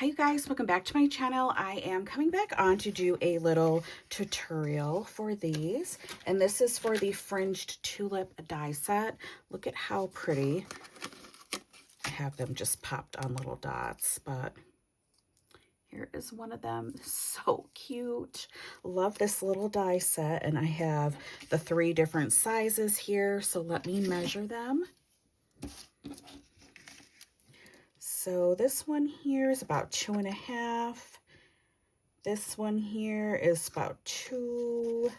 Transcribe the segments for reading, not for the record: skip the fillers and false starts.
Hi you guys, welcome back to my channel. I am coming back on to do a little tutorial for these, and this is for the Fringed Tulip Die Set. Look at how pretty. I have them just popped on little dots, but here is one of them. So cute. Love this little die set, and I have the 3 different sizes here, so let me measure them. So this one here is about 2.5. This one here is about 2,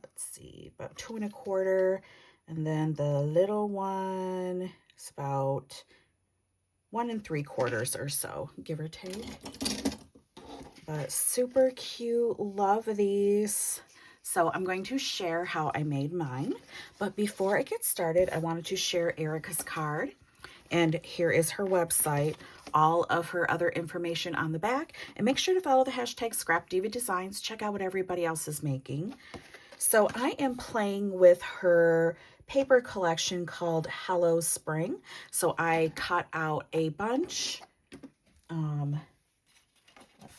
let's see, about 2.25. And then the little one is about 1.75 or so, give or take. But super cute, love these. So I'm going to share how I made mine. But before I get started, I wanted to share Erica's card. And here is her website, all of her other information on the back. And make sure to follow the hashtag #ScrapDivaDesigns. Check out what everybody else is making. So I am playing with her paper collection called Hello Spring. So I cut out a bunch.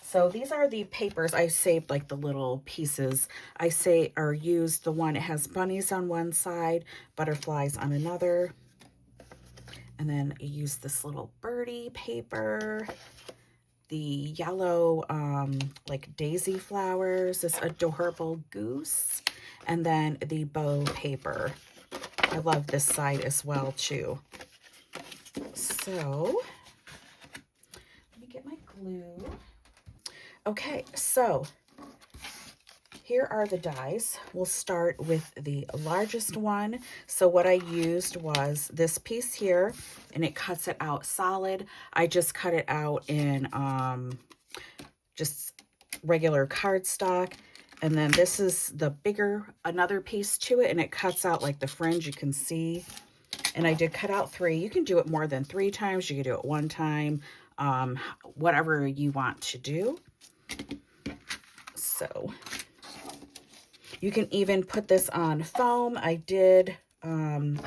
So these are the papers. I saved like the little pieces. I say or used the one, it has bunnies on one side, butterflies on another. And then I use this little birdie paper, the yellow like daisy flowers, this adorable goose, and then the bow paper. I love this side as well too. So let me get my glue. Okay, so here are the dies. We'll start with the largest one. So what I used was this piece here, and it cuts it out solid. I just cut it out in just regular cardstock. And then this is the bigger, another piece to it, and it cuts out like the fringe, you can see. And I did cut out 3. You can do it more than 3 times. You can do it 1 time, whatever you want to do. So you can even put this on foam. I did, I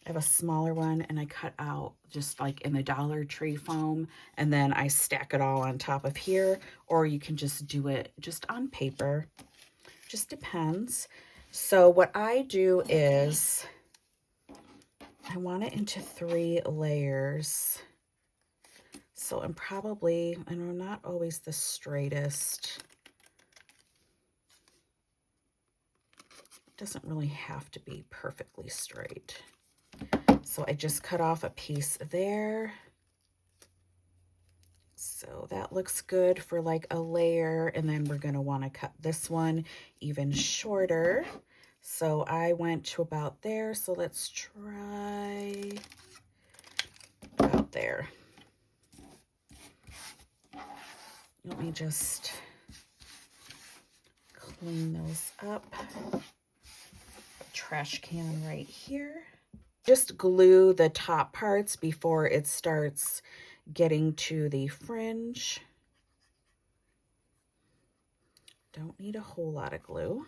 have a smaller one, and I cut out just like in the Dollar Tree foam, and then I stack it all on top of here, or you can just do it just on paper. Just depends. So what I do is I want it into 3 layers. So I'm probably, and I'm not always the straightest. Doesn't really have to be perfectly straight. So I just cut off a piece there. So that looks good for like a layer, and then we're going to want to cut this one even shorter. So I went to about there. So let's try about there. Let me just clean those up. Trash can right here. Just glue the top parts before it starts getting to the fringe. Don't need a whole lot of glue.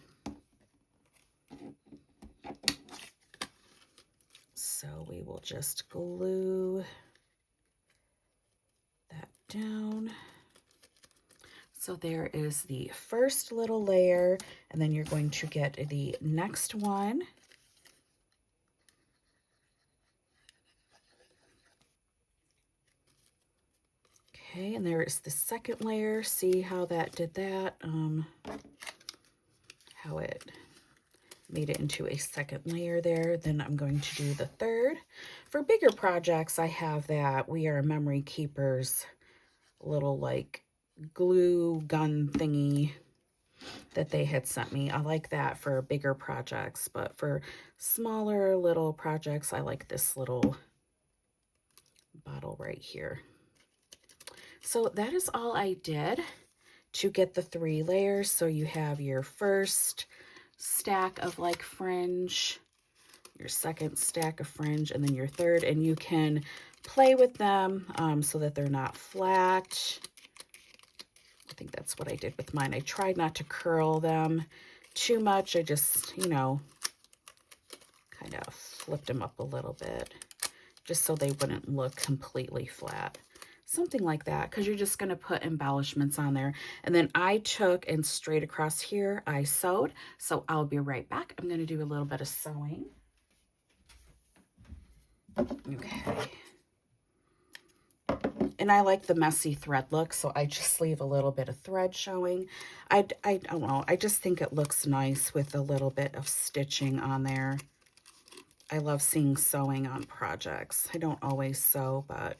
So we will just glue that down. So there is the first little layer, and then you're going to get the next one. Okay, and there is the second layer. See how that did that? How it made it into a second layer there. Then I'm going to do the third. For bigger projects, I have that We Are Memory Keepers little like glue gun thingy that they had sent me. I like that for bigger projects, but for smaller little projects, I like this little bottle right here. So that is all I did to get the 3 layers. So you have your first stack of like fringe, your second stack of fringe, and then your third, and you can play with them so that they're not flat. I think that's what I did with mine. I tried not to curl them too much. I just, you know, kind of flipped them up a little bit just so they wouldn't look completely flat. something like that, because you're just going to put embellishments on there. And then I took and straight across here, I sewed. So I'll be right back. I'm going to do a little bit of sewing. Okay. And I like the messy thread look, so I just leave a little bit of thread showing. I don't know, I just think it looks nice with a little bit of stitching on there. I love seeing sewing on projects. I don't always sew, but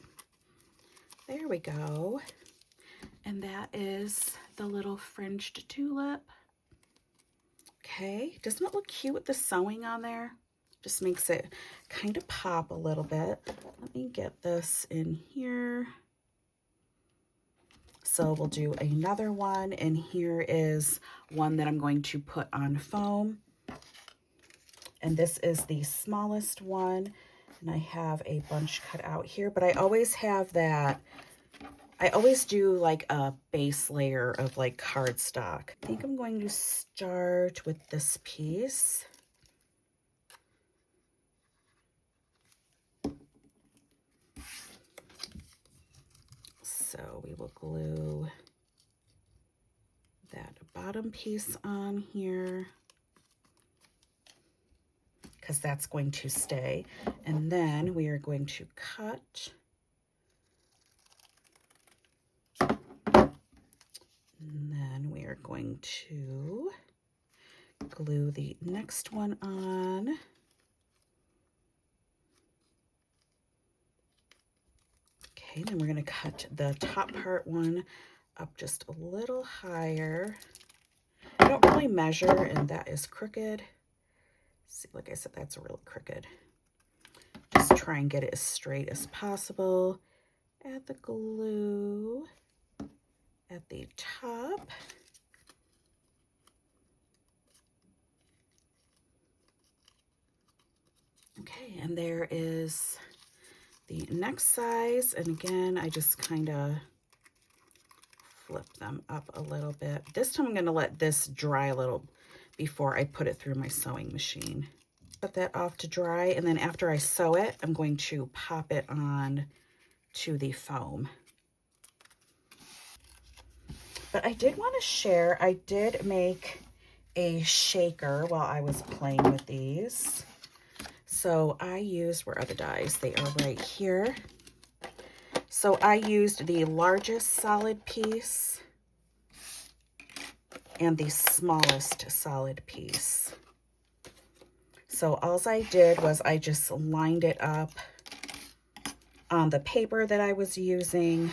there we go. And that is the little fringed tulip. Okay, doesn't it look cute with the sewing on there? Just makes it kind of pop a little bit. Let me get this in here. So we'll do another one, and here is one that I'm going to put on foam. And this is the smallest one, and I have a bunch cut out here, but I always have that, I always do like a base layer of like cardstock. I think I'm going to start with this piece. So we will glue that bottom piece on here, because that's going to stay. And then we are going to cut. And then we are going to glue the next one on. Okay, then we're going to cut the top part one up just a little higher. I don't really measure, and that is crooked. See, like I said, that's really crooked. Just try and get it as straight as possible. Add the glue at the top. Okay, and there is the next size. And again, I just kind of flip them up a little bit. This time I'm going to let this dry a little before I put it through my sewing machine. Put that off to dry, and then after I sew it, I'm going to pop it on to the foam. But I did want to share, I did make a shaker while I was playing with these. So I used, where are the dies? They are right here. So I used the largest solid piece and the smallest solid piece. So all I did was I just lined it up on the paper that I was using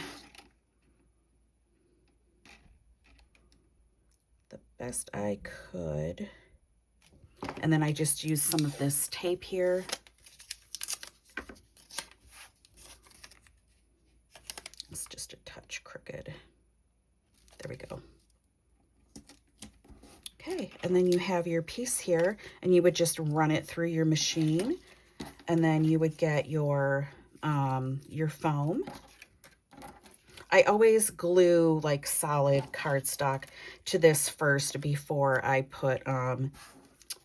the best I could. And then I just used some of this tape here. It's just a touch crooked. There we go. Okay, and then you have your piece here, and you would just run it through your machine, and then you would get your foam. I always glue like solid cardstock to this first before I put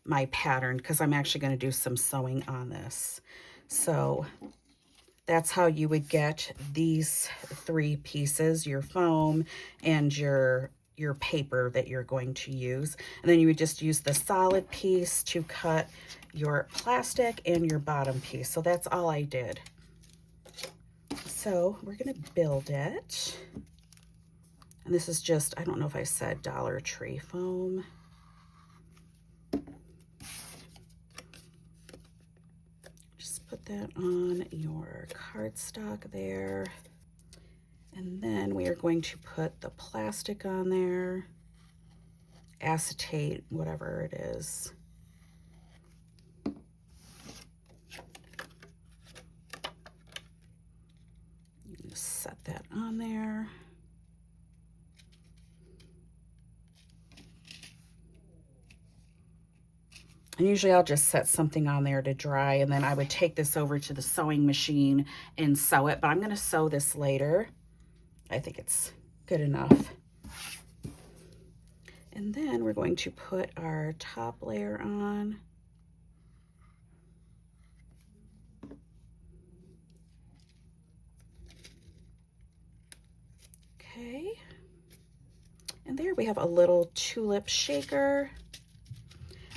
my pattern, because I'm actually going to do some sewing on this. So that's how you would get these three pieces, your foam and your paper that you're going to use. And then you would just use the solid piece to cut your plastic and your bottom piece. So that's all I did. So we're going to build it. And this is just, I don't know if I said Dollar Tree foam. Just put that on your cardstock there. And then we are going to put the plastic on there, acetate, whatever it is. Just set that on there. And usually I'll just set something on there to dry, and then I would take this over to the sewing machine and sew it, but I'm going to sew this later. I think it's good enough. And then we're going to put our top layer on. Okay. And there we have a little tulip shaker.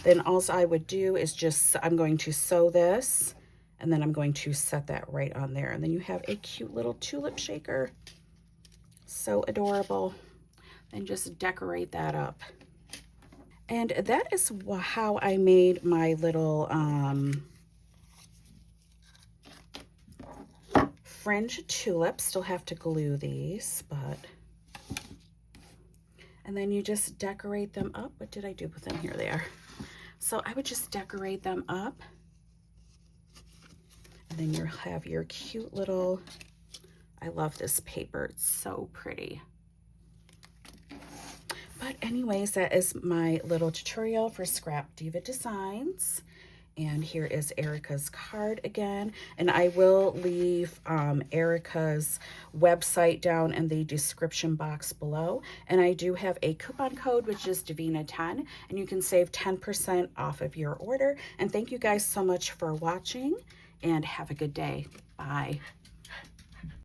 Then all I would do is just, I'm going to sew this, and then I'm going to set that right on there. And then you have a cute little tulip shaker. So adorable. And just decorate that up. And that is how I made my little fringed tulips. Still have to glue these, but... And then you just decorate them up. What did I do with them? Here they are. So I would just decorate them up. And then you'll have your cute little... I love this paper. It's so pretty. But anyways, that is my little tutorial for Scrap Diva Designs. And here is Erica's card again. And I will leave Erica's website down in the description box below. And I do have a coupon code, which is Davina10. And you can save 10% off of your order. And thank you guys so much for watching. And have a good day. Bye.